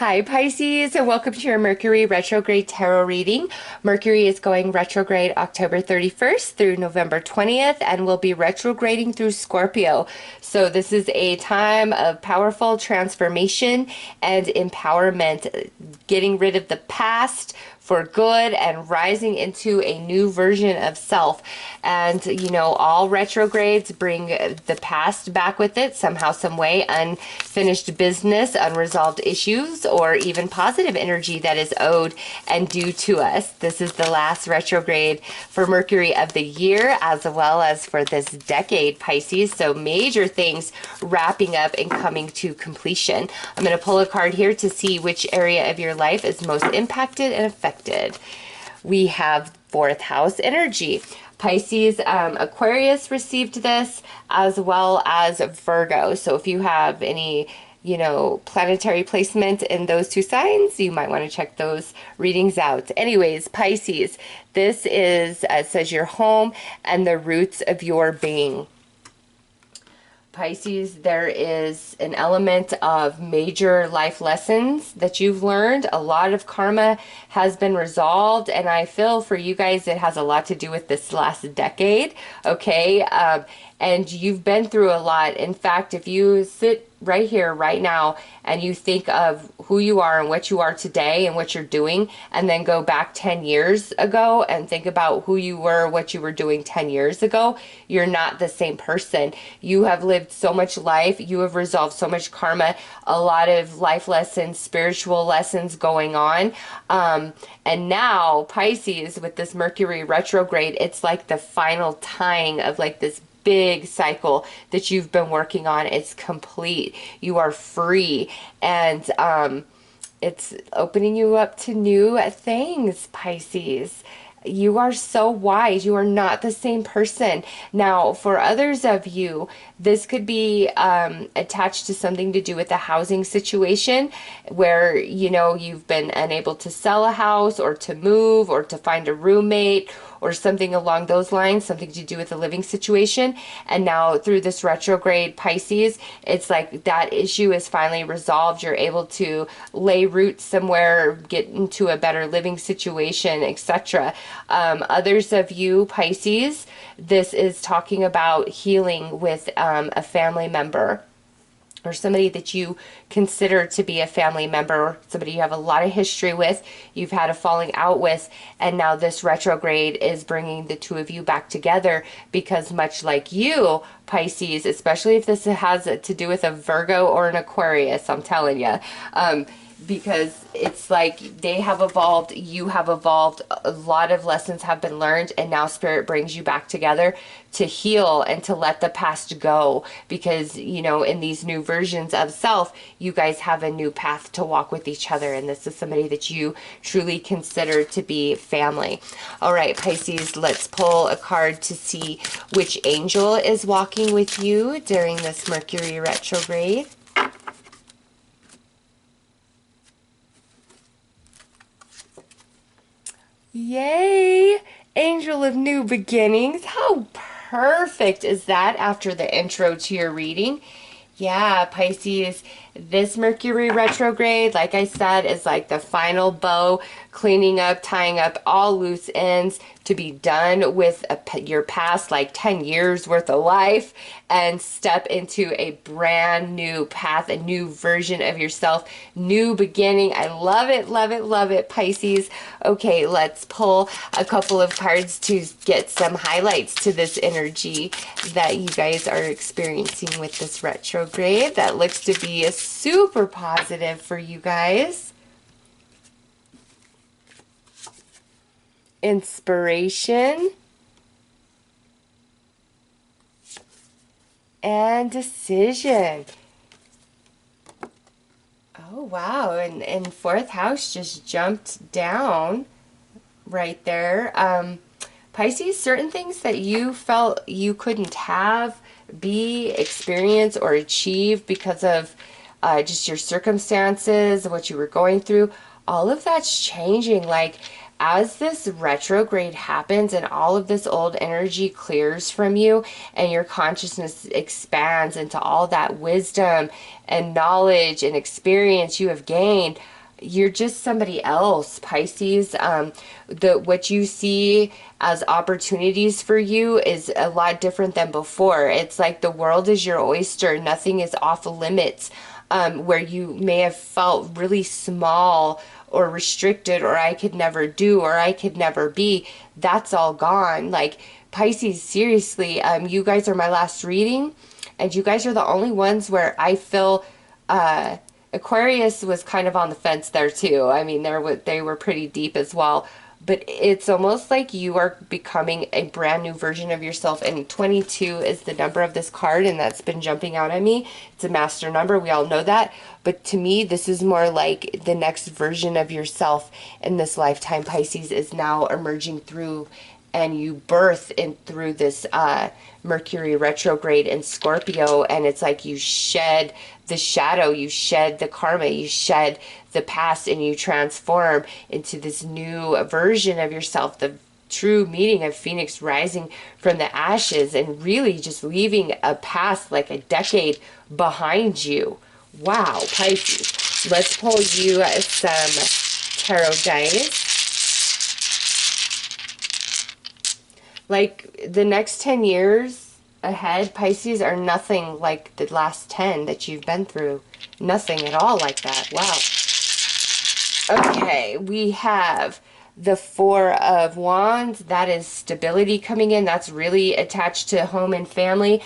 Hi Pisces, and welcome to your Mercury Retrograde Tarot reading. Mercury is going retrograde October 31st through November 20th and will be retrograding through Scorpio. So this is a time of powerful transformation and empowerment, getting rid of the past for good and rising into a new version of self. And you know, all retrogrades bring the past back with it somehow, some way, unfinished business, unresolved issues, or even positive energy that is owed and due to us. This is the last retrograde for Mercury of the year, as well as for this decade, Pisces. So major things wrapping up and coming to completion. I'm going to pull a card here to see which area of your life is most impacted and affected. We have fourth house energy. Pisces, Aquarius received this, as well as Virgo. So if you have any, planetary placement in those two signs, you might want to check those readings out. Anyways, Pisces, this is, says your home and the roots of your being. Pisces, there is an element of major life lessons that you've learned. A lot of karma has been resolved, and I feel for you guys it has a lot to do with this last decade, okay? And you've been through a lot. In fact, if you sit right here, right now, and you think of who you are and what you are today and what you're doing, and then go back 10 years ago and think about who you were, what you were doing 10 years ago, you're not the same person. You have lived so much life. You have resolved so much karma, a lot of life lessons, spiritual lessons going on. And now, Pisces, with this Mercury retrograde, it's like the final tying of like this big cycle that you've been working on. It's complete. You are free, and it's opening you up to new things, Pisces. You are so wise. You are not the same person. Now, for others of you, this could be attached to something to do with the housing situation where, you've been unable to sell a house or to move or to find a roommate or something along those lines, something to do with the living situation. And now through this retrograde, Pisces, it's like that issue is finally resolved. You're able to lay roots somewhere, get into a better living situation, etc. Others of you, Pisces, this is talking about healing with a family member, or somebody that you consider to be a family member, somebody you have a lot of history with, you've had a falling out with, and now this retrograde is bringing the two of you back together, because much like you, Pisces, especially if this has to do with a Virgo or an Aquarius, I'm telling you, because it's like they have evolved, you have evolved, a lot of lessons have been learned, and now Spirit brings you back together to heal and to let the past go, because, in these new versions of self, you guys have a new path to walk with each other, and this is somebody that you truly consider to be family. All right, Pisces, let's pull a card to see which angel is walking with you during this Mercury retrograde. Yay! Angel of New Beginnings. How perfect is that after the intro to your reading? Yeah, Pisces, this Mercury retrograde, like I said, is like the final bow, cleaning up, tying up all loose ends to be done with your past like 10 years worth of life, and step into a brand new path, a new version of yourself, new beginning. I love it, love it, love it, Pisces. Okay, let's pull a couple of cards to get some highlights to this energy that you guys are experiencing with this retrograde. That looks to be a super positive for you guys. Inspiration and decision. Oh wow, and fourth house just jumped down right there. Pisces, certain things that you felt you couldn't have, be, experience, or achieve because of just your circumstances, what you were going through, all of that's changing. Like, as this retrograde happens and all of this old energy clears from you and your consciousness expands into all that wisdom and knowledge and experience you have gained, you're just somebody else, Pisces. What you see as opportunities for you is a lot different than before. It's like the world is your oyster. Nothing is off limits. Where you may have felt really small or restricted, or I could never do, or I could never be, that's all gone. Like, Pisces, seriously, you guys are my last reading, and you guys are the only ones where I feel Aquarius was kind of on the fence there too. I mean, they were pretty deep as well. But it's almost like you are becoming a brand new version of yourself. And 22 is the number of this card, and that's been jumping out at me. It's a master number. We all know that. But to me, this is more like the next version of yourself in this lifetime, Pisces, is now emerging through, and you birth in through this Mercury retrograde in Scorpio. And it's like you shed the shadow, you shed the karma, you shed the past, and you transform into this new version of yourself, the true meaning of Phoenix rising from the ashes, and really just leaving a past like a decade behind you. Wow, Pisces. Let's pull you some tarot dice. Like, the next 10 years ahead, Pisces, are nothing like the last 10 that you've been through. Nothing at all like that. Wow. Okay, we have the Four of Wands. That is stability coming in. That's really attached to home and family.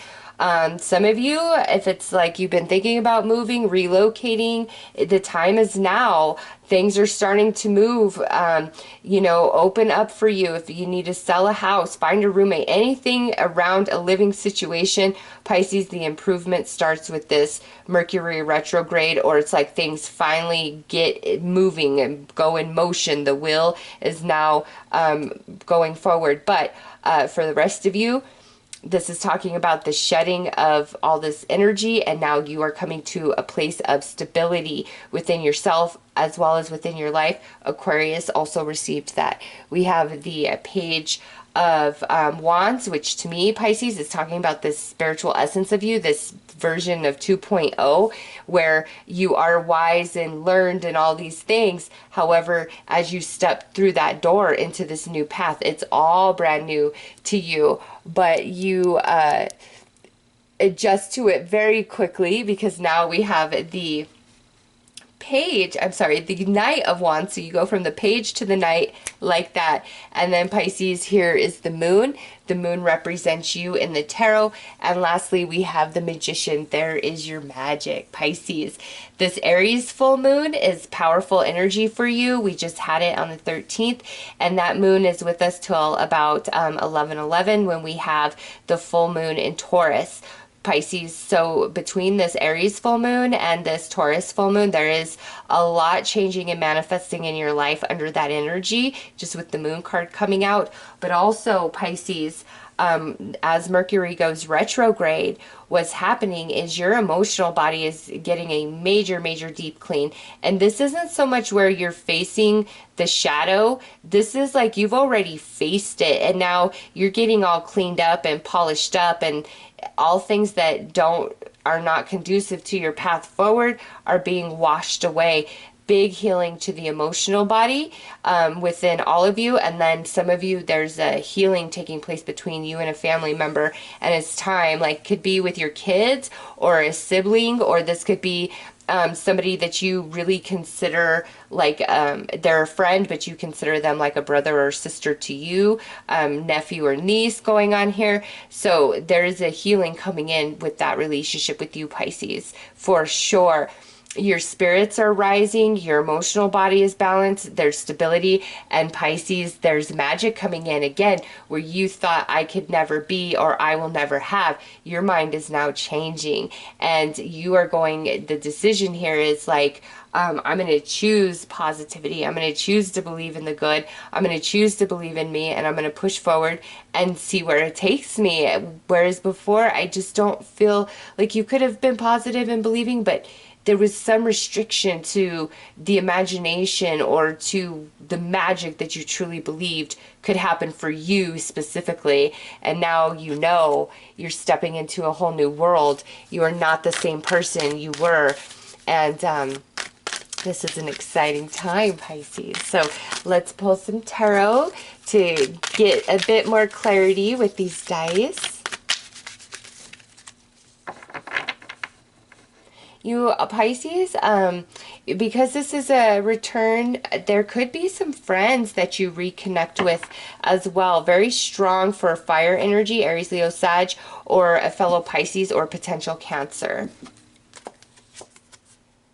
Some of you, if it's like you've been thinking about moving, relocating, the time is now. Things are starting to move, open up for you. If you need to sell a house, find a roommate, anything around a living situation, Pisces, the improvement starts with this Mercury retrograde, or it's like things finally get moving and go in motion. The wheel is now going forward. But for the rest of you, this is talking about the shedding of all this energy, and now you are coming to a place of stability within yourself as well as within your life. Aquarius also received that. We have the Page of Wands, which to me, Pisces, is talking about this spiritual essence of you, this version of 2.0, where you are wise and learned and all these things. However, as you step through that door into this new path, it's all brand new to you, but you adjust to it very quickly, because now we have the Knight of Wands. So you go from the Page to the Knight like that. And then Pisces, here is the Moon. The Moon represents you in the tarot. And lastly, we have the Magician. There is your magic, Pisces. This Aries full moon is powerful energy for you. We just had it on the 13th. And that moon is with us till about 11:11, when we have the full moon in Taurus, Pisces. So between this Aries full moon and this Taurus full moon, there is a lot changing and manifesting in your life under that energy, just with the Moon card coming out. But also, Pisces, as Mercury goes retrograde, what's happening is your emotional body is getting a major, major deep clean. And this isn't so much where you're facing the shadow. This is like you've already faced it, and now you're getting all cleaned up and polished up, and all things that are not conducive to your path forward are being washed away. Big healing to the emotional body within all of you. And then some of you, there's a healing taking place between you and a family member, and it's time, like, could be with your kids or a sibling, or this could be somebody that you really consider like they're a friend, but you consider them like a brother or sister to you, nephew or niece going on here. So there is a healing coming in with that relationship with you, Pisces, for sure. Your spirits are rising, your emotional body is balanced, there's stability, and Pisces, there's magic coming in again, where you thought I could never be or I will never have. Your mind is now changing, and you are going, the decision here is like, I'm going to choose positivity. I'm going to choose to believe in the good. I'm going to choose to believe in me, and I'm going to push forward and see where it takes me. Whereas before, I just don't feel like you could have been positive and believing, but there was some restriction to the imagination or to the magic that you truly believed could happen for you specifically. And now you know you're stepping into a whole new world. You are not the same person you were. And this is an exciting time, Pisces. So let's pull some tarot to get a bit more clarity with these dice. You Pisces, because this is a return, there could be some friends that you reconnect with as well. Very strong for fire energy, Aries, Leo, Sag, or a fellow Pisces or potential Cancer.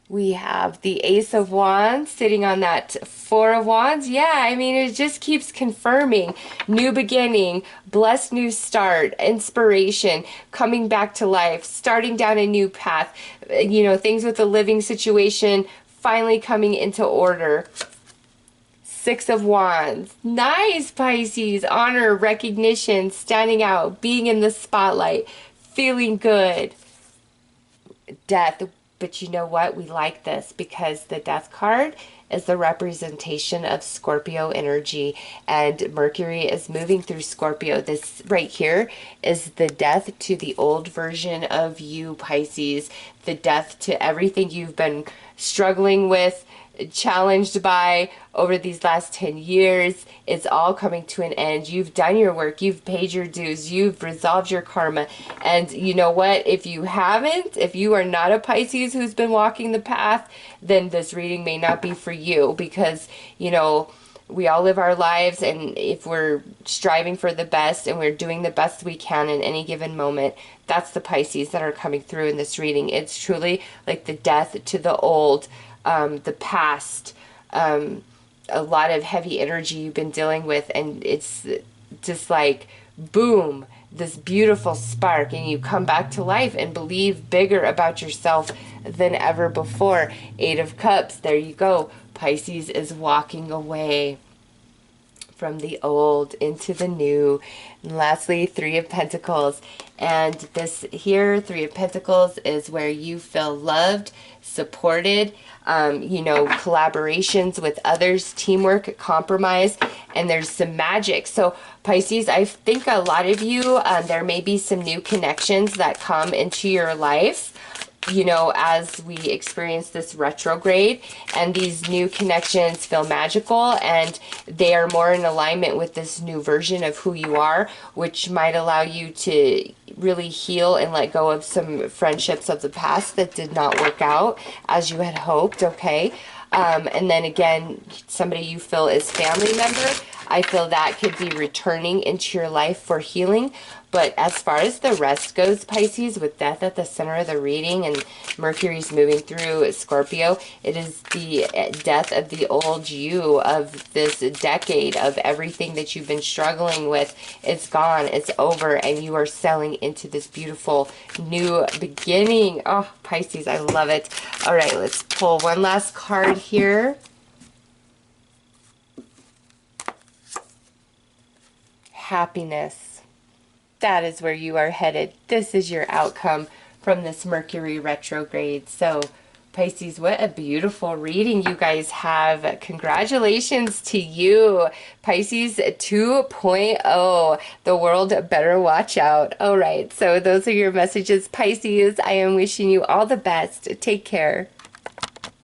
We have the Ace of Wands sitting on that Four of Wands. Yeah, I mean, it just keeps confirming new beginning, blessed new start, inspiration, coming back to life, starting down a new path, you know, things with the living situation finally coming into order. Six of Wands. Nice, Pisces. Honor, recognition, standing out, being in the spotlight, feeling good. Death. But you know what? We like this because the Death card is the representation of Scorpio energy, and Mercury is moving through Scorpio. This right here is the death to the old version of you, Pisces. The death to everything you've been struggling with, challenged by over these last 10 years. It's all coming to an end. You've done your work, you've paid your dues, you've resolved your karma. And you know what? If you haven't, if you are not a Pisces who's been walking the path, then this reading may not be for you, because, you know, we all live our lives, and if we're striving for the best and we're doing the best we can in any given moment, that's the Pisces that are coming through in this reading. It's truly like the death to the old, the past, a lot of heavy energy you've been dealing with, and it's just like boom, this beautiful spark, and you come back to life and believe bigger about yourself than ever before. Eight of Cups, there you go. Pisces is walking away from the old into the new. And lastly, Three of Pentacles. And this here, Three of Pentacles, is where you feel loved, supported, you know, collaborations with others, teamwork, compromise, and there's some magic. So Pisces, I think a lot of you, there may be some new connections that come into your life, you know, as we experience this retrograde, and these new connections feel magical, and they are more in alignment with this new version of who you are, which might allow you to really heal and let go of some friendships of the past that did not work out as you had hoped, okay? And then again, somebody you feel is family member, I feel that could be returning into your life for healing. But as far as the rest goes, Pisces, with death at the center of the reading and Mercury's moving through Scorpio, it is the death of the old you, of this decade, of everything that you've been struggling with. It's gone, it's over, and you are selling into this beautiful new beginning. Oh, Pisces, I love it. All right, let's pull one last card here. Happiness. That is where you are headed. This is your outcome from this Mercury retrograde. So Pisces, what a beautiful reading you guys have. Congratulations to you. Pisces 2.0. The world better watch out. All right, so those are your messages, Pisces. I am wishing you all the best. Take care.